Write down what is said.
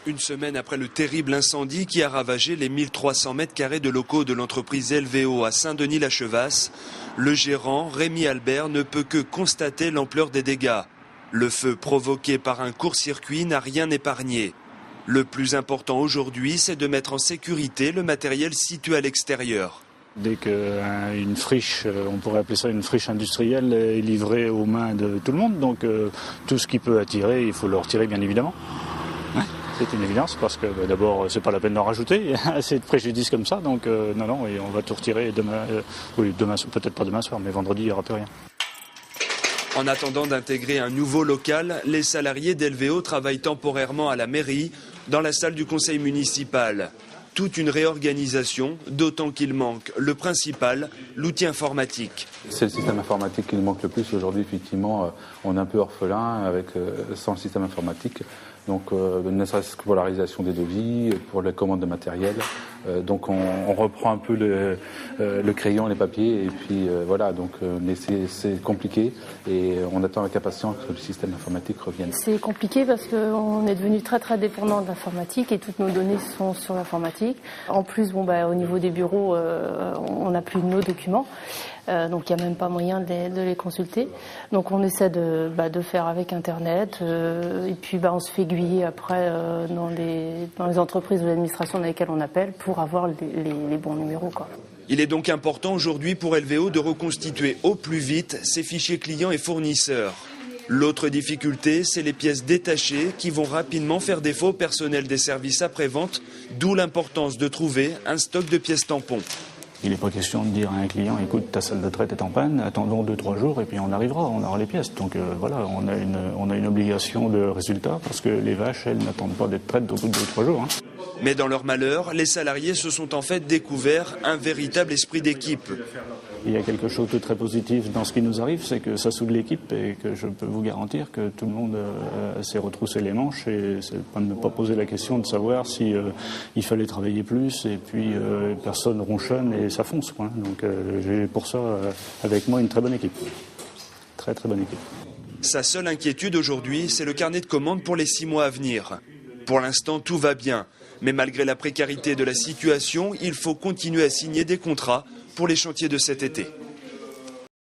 Une semaine après le terrible incendie qui a ravagé les 1300 mètres carrés de locaux de l'entreprise LVO à Saint-Denis-la-Chevasse, le gérant Rémi Albert ne peut que constater l'ampleur des dégâts. Le feu provoqué par un court-circuit n'a rien épargné. Le plus important aujourd'hui, c'est de mettre en sécurité le matériel situé à l'extérieur. Dès qu'une friche, on pourrait appeler ça une friche industrielle, est livrée aux mains de tout le monde, donc tout ce qui peut attirer, il faut le retirer bien évidemment. C'est une évidence parce que d'abord c'est pas la peine d'en rajouter, il y a assez de préjudice comme ça, donc non, et on va tout retirer demain, demain peut-être pas demain soir, mais vendredi il n'y aura plus rien. En attendant d'intégrer un nouveau local, les salariés d'LVO travaillent temporairement à la mairie, dans la salle du conseil municipal. Toute une réorganisation, d'autant qu'il manque le principal, l'outil informatique. C'est le système informatique qui nous manque le plus aujourd'hui. Effectivement, on est un peu orphelin sans le système informatique. Donc, ne serait-ce que pour la réalisation des devis, pour les commandes de matériel. Donc, on reprend un peu le crayon, les papiers, et puis voilà. Donc, mais c'est compliqué, et on attend avec impatience que le système informatique revienne. C'est compliqué parce qu'on est devenu très très dépendant de l'informatique et toutes nos données sont sur l'informatique. En plus, au niveau des bureaux, on n'a plus nos documents. Donc il n'y a même pas moyen de les consulter. Donc on essaie de faire avec Internet et puis on se fait aiguiller après dans les entreprises ou l'administration dans lesquelles on appelle pour avoir les bons numéros, quoi. Il est donc important aujourd'hui pour LVO de reconstituer au plus vite ses fichiers clients et fournisseurs. L'autre difficulté, c'est les pièces détachées qui vont rapidement faire défaut au personnel des services après-vente, d'où l'importance de trouver un stock de pièces tampons. Il n'est pas question de dire à un client, écoute, ta salle de traite est en panne, attendons 2-3 jours et puis on aura les pièces. Donc voilà, on a une obligation de résultat parce que les vaches, elles n'attendent pas d'être traites au bout de 2-3 jours. Hein. Mais dans leur malheur, les salariés se sont en fait découvert un véritable esprit d'équipe. Il y a quelque chose de très positif dans ce qui nous arrive, c'est que ça soude l'équipe et que je peux vous garantir que tout le monde s'est retroussé les manches et c'est pas de ne pas poser la question de savoir si il fallait travailler plus et puis personne ronchonne et ça fonce, quoi. Donc j'ai pour ça avec moi une très bonne équipe, très très bonne équipe. Sa seule inquiétude aujourd'hui, c'est le carnet de commandes pour les 6 mois à venir. Pour l'instant, tout va bien, mais malgré la précarité de la situation, il faut continuer à signer des contrats pour les chantiers de cet été.